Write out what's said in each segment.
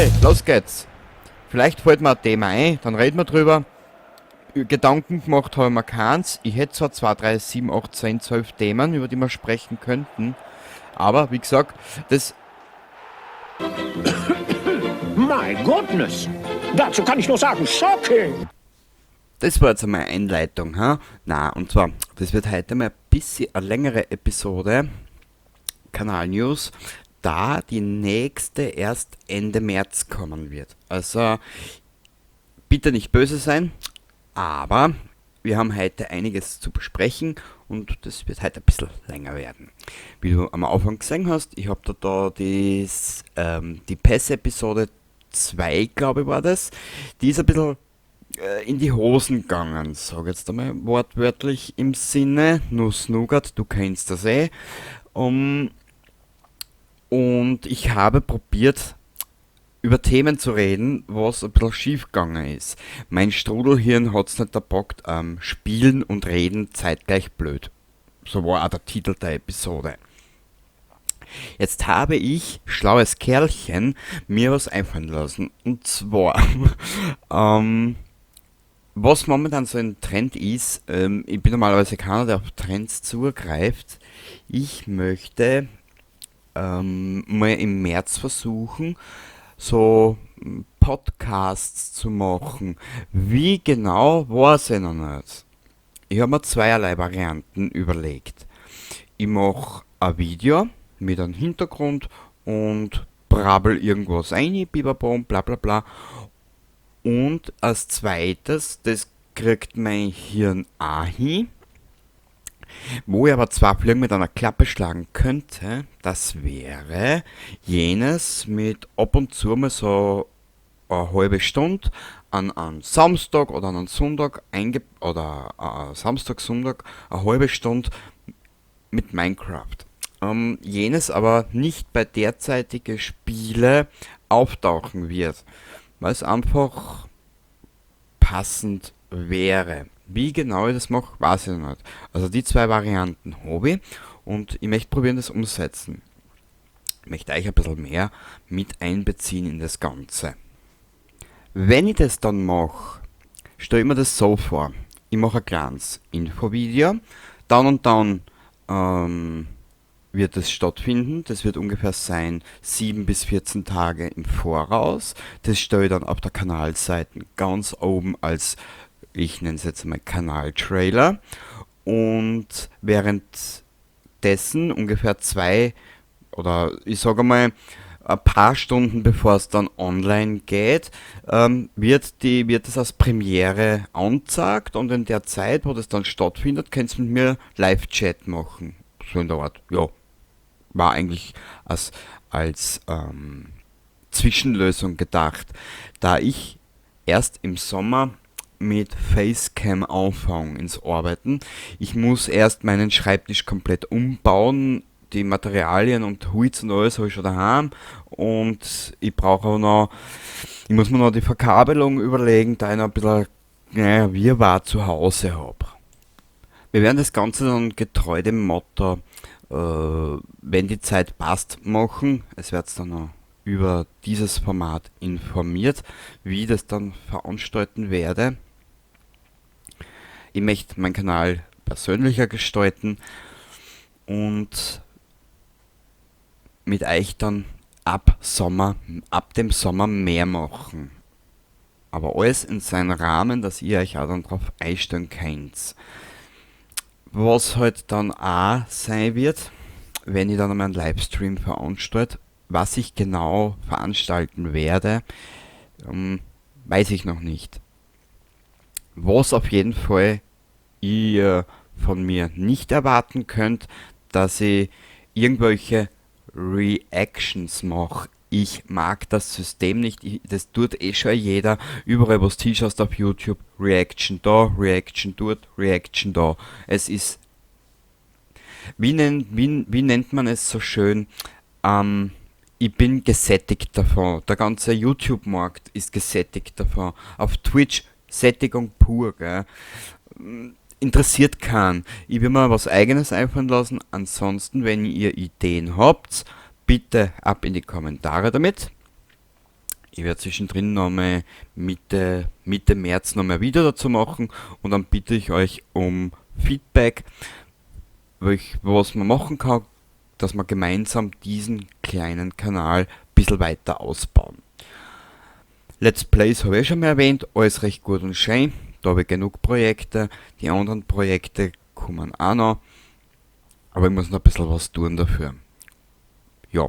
Okay, los geht's. Vielleicht fällt mir ein Thema ein, dann reden wir drüber. Gedanken gemacht habe ich mir keins. Ich hätte zwar 2, 3, 7, 8, 10, 12 Themen, über die wir sprechen könnten. Aber wie gesagt, My goodness! Dazu kann ich nur sagen, shocking! das war jetzt einmal eine Einleitung. Und zwar, das wird heute mal ein bisschen eine längere Episode. Kanal-News, da die nächste erst Ende März kommen wird. Also bitte nicht böse sein, aber wir haben heute einiges zu besprechen und das wird heute ein bisschen länger werden. Wie du am Anfang gesehen hast, ich habe da die PES-Episode 2, glaube ich, war das. Die ist ein bisschen in die Hosen gegangen, sag jetzt einmal wortwörtlich im Sinne. Nuss-Nougat, du kennst das eh. Und ich habe probiert, über Themen zu reden, was ein bisschen schief gegangen ist. Mein Strudelhirn hat es nicht erpackt, Spielen und Reden zeitgleich blöd. So war auch der Titel der Episode. Jetzt habe ich, schlaues Kerlchen, mir was einfallen lassen. Und zwar, was momentan so ein Trend ist, ich bin normalerweise keiner, der auf Trends zugreift. Ich möchte mal im März versuchen, so Podcasts zu machen. Wie genau, weiß ich noch nicht. Ich habe mir zweierlei Varianten überlegt. Ich mache ein Video mit einem Hintergrund und brabbel irgendwas ein, bibabom, bla bla bla. Und als zweites, das kriegt mein Hirn auch hin, wo ich aber zwei Fliegen mit einer Klappe schlagen könnte, das wäre jenes mit ab und zu mal so eine halbe Stunde an einem Samstag oder an einem Sonntag Samstag, Sonntag eine halbe Stunde mit Minecraft. Jenes aber nicht bei derzeitige Spiele auftauchen wird, weil es einfach passend wäre. Wie genau ich das mache, weiß ich noch nicht. Also die zwei Varianten habe ich und ich möchte probieren, das umsetzen. Ich möchte euch ein bisschen mehr mit einbeziehen in das Ganze. Wenn ich das dann mache, stelle ich mir das so vor. Ich mache ein kleines Infovideo, dann und dann wird es stattfinden. Das wird ungefähr sein 7 bis 14 Tage im Voraus. Das stelle ich dann auf der Kanalseite ganz oben als, ich nenne es jetzt mal Kanaltrailer. Und währenddessen ungefähr 2 oder ich sage mal ein paar Stunden bevor es dann online geht, wird es als Premiere angezeigt und in der Zeit, wo das dann stattfindet, kannst du mit mir Live-Chat machen. So in der Art. Ja, war eigentlich als Zwischenlösung gedacht, da ich erst im Sommer mit Facecam anfange ins Arbeiten. Ich muss erst meinen Schreibtisch komplett umbauen, die Materialien und Holz und alles habe ich schon daheim und ich muss mir noch die Verkabelung überlegen, da ich noch ein bisschen, Wirrwarr zu Hause habe. Wir werden das Ganze dann getreu dem Motto, wenn die Zeit passt, machen. Es wird dann noch über dieses Format informiert, wie ich das dann veranstalten werde. Ich möchte meinen Kanal persönlicher gestalten und mit euch dann ab dem Sommer mehr machen. Aber alles in seinem Rahmen, dass ihr euch auch dann drauf einstellen könnt. Was halt dann auch sein wird, wenn ich dann einmal einen Livestream veranstalte, was ich genau veranstalten werde, weiß ich noch nicht. Was auf jeden Fall ihr von mir nicht erwarten könnt, dass ich irgendwelche Reactions mache. Ich mag das System nicht, das tut eh schon jeder. Überall, was du schaust auf YouTube, Reaction da, Reaction dort, Reaction da. Es ist, wie nennt man es so schön? Ich bin gesättigt davon. Der ganze YouTube-Markt ist gesättigt davon. Auf Twitch Sättigung pur, gell? Interessiert keinen. Ich will mir was eigenes einfallen lassen. Ansonsten, wenn ihr Ideen habt, bitte ab in die Kommentare damit. Ich werde zwischendrin nochmal Mitte März nochmal wieder dazu machen und dann bitte ich euch um Feedback, was man machen kann, dass wir gemeinsam diesen kleinen Kanal ein bisschen weiter ausbauen. Let's Plays habe ich schon mal erwähnt, alles recht gut und schön. Da habe ich genug Projekte, die anderen Projekte kommen auch noch, aber ich muss noch ein bisschen was tun dafür. Ja,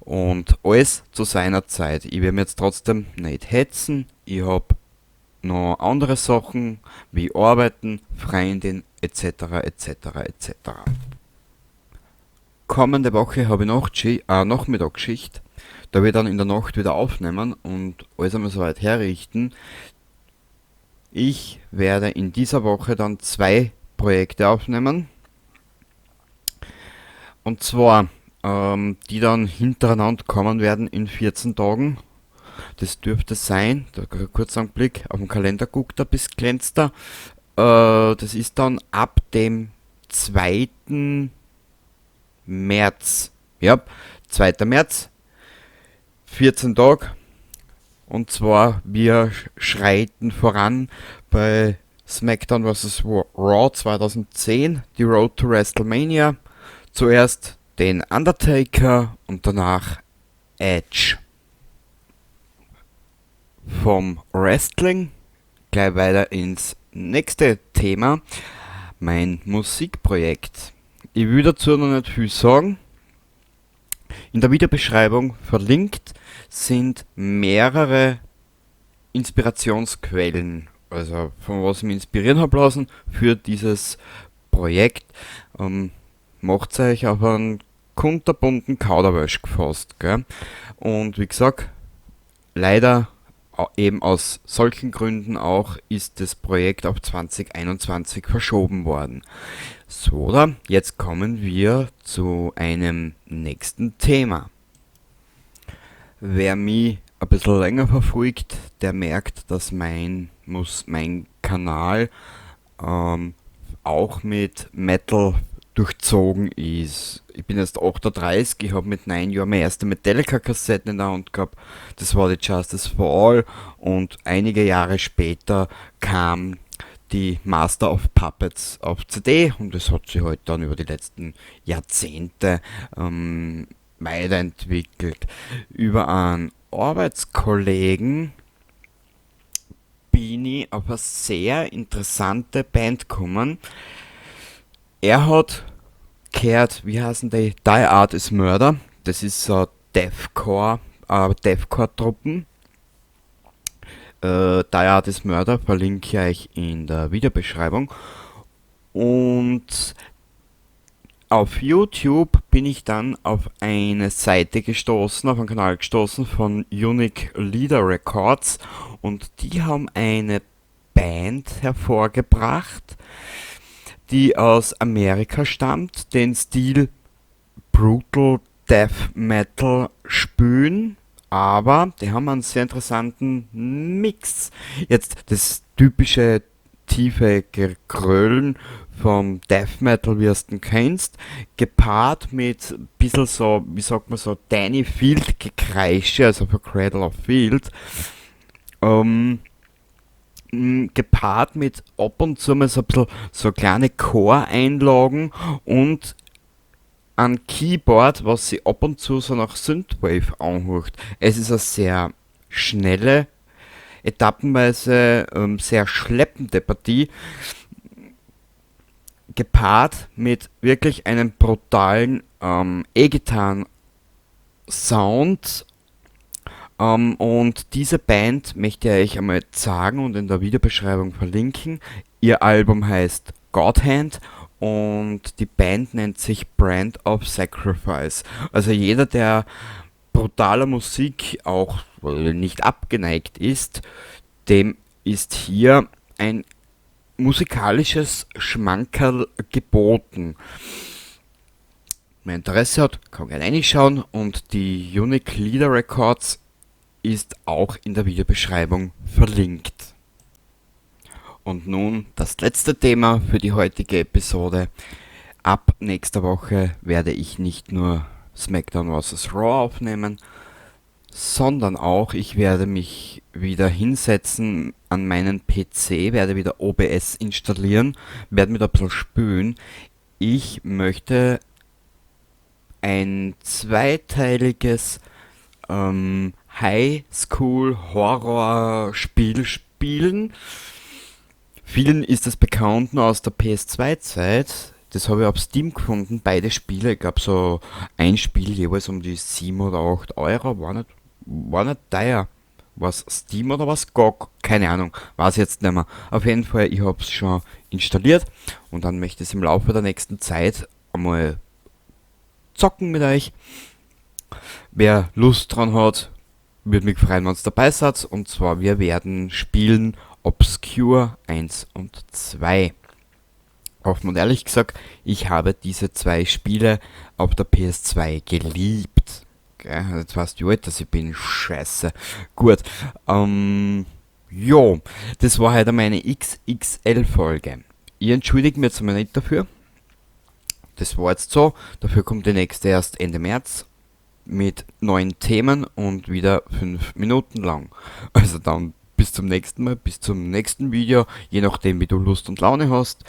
und alles zu seiner Zeit. Ich werde mich jetzt trotzdem nicht hetzen. Ich habe noch andere Sachen wie Arbeiten, Freundin etc. etc. etc. Kommende Woche habe ich Nachmittagsschicht. Da werde ich dann in der Nacht wieder aufnehmen und alles einmal soweit herrichten. Ich werde in dieser Woche dann 2 Projekte aufnehmen. Und zwar, die dann hintereinander kommen werden in 14 Tagen. Das dürfte sein, da kurz einen Blick auf den Kalender guckt, ein bisschen glänzt da. Das ist dann ab dem 2. März. Ja, 2. März, 14 Tage. Und zwar, wir schreiten voran bei SmackDown vs. Raw 2010, die Road to WrestleMania. Zuerst den Undertaker und danach Edge. Vom Wrestling gleich weiter ins nächste Thema, mein Musikprojekt. Ich will dazu noch nicht viel sagen. In der Videobeschreibung verlinkt sind mehrere Inspirationsquellen, also von was ich mich inspirieren habe lassen für dieses Projekt. Macht euch auf einen kunterbunten Kauderwelsch gefasst. Gell? Und wie gesagt, leider eben aus solchen Gründen auch ist das Projekt auf 2021 verschoben worden. So, oder? Jetzt kommen wir zu einem nächsten Thema. Wer mich ein bisschen länger verfolgt, der merkt, dass mein Kanal auch mit Metal durchzogen ist. Ich bin jetzt 38, ich habe mit 9 Jahren meine erste Metallica-Kassetten in der Hand gehabt. Das war die Justice for All und einige Jahre später kam die Master of Puppets auf CD und das hat sich halt dann über die letzten Jahrzehnte weiterentwickelt. Über einen Arbeitskollegen bin ich auf eine sehr interessante Band gekommen. Er hat gehört, wie heißen die? Die Art is Murder. Das ist so Deathcore-Truppen. Die Art is Murder verlinke ich euch in der Videobeschreibung. Und auf YouTube bin ich dann auf eine Seite gestoßen, auf einen Kanal gestoßen von Unique Leader Records. Und die haben eine Band hervorgebracht, die aus Amerika stammt, den Stil Brutal Death Metal spielen, aber die haben einen sehr interessanten Mix. Jetzt das typische tiefe Gegrölen vom Death Metal, wie du es kennst, gepaart mit ein bisschen so, wie sagt man so, Danny Field Gekreische, also für Cradle of Field. Gepaart mit ab und zu mal so ein bisschen so kleine Choreinlagen und ein Keyboard, was sie ab und zu so nach Synthwave anhört. Es ist eine sehr schnelle, etappenweise sehr schleppende Partie, gepaart mit wirklich einem brutalen E-Gitarren-Sound. Und diese Band möchte ich euch einmal sagen und in der Videobeschreibung verlinken. Ihr Album heißt Godhand und die Band nennt sich Brand of Sacrifice. Also jeder, der brutaler Musik auch nicht abgeneigt ist, dem ist hier ein musikalisches Schmankerl geboten. Wer Interesse hat, kann gerne reinschauen und die Unique Leader Records ist auch in der Videobeschreibung verlinkt. Und nun das letzte Thema für die heutige Episode. Ab nächster Woche werde ich nicht nur SmackDown vs. Raw aufnehmen, sondern auch ich werde mich wieder hinsetzen an meinen PC, werde wieder OBS installieren, werde mit ein bisschen spülen. Ich möchte ein zweiteiliges Highschool-Horror-Spiel spielen. Vielen ist es bekannt nur aus der PS2-Zeit. Das habe ich auf Steam gefunden, beide Spiele. Ich glaube so ein Spiel jeweils um die 7 oder 8 Euro. War nicht teuer. Was Steam oder was GOG? Keine Ahnung, weiß jetzt nicht mehr. Auf jeden Fall, ich habe es schon installiert und dann möchte ich es im Laufe der nächsten Zeit einmal zocken mit euch. Wer Lust dran hat, würde mich freuen, wenn ihr dabei seid. Und zwar, wir werden spielen Obscure 1 und 2. Offen und ehrlich gesagt, ich habe diese zwei Spiele auf der PS2 geliebt. Gell? Jetzt weißt du alt, dass ich bin. Scheiße. Gut. Jo, das war heute meine XXL-Folge. Ich entschuldige mich jetzt einmal nicht dafür. Das war jetzt so. Dafür kommt die nächste erst Ende März mit neuen Themen und wieder 5 Minuten lang. Also dann bis zum nächsten Mal, bis zum nächsten Video, je nachdem wie du Lust und Laune hast,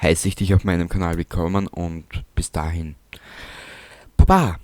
heiße ich dich auf meinem Kanal willkommen und bis dahin. Baba!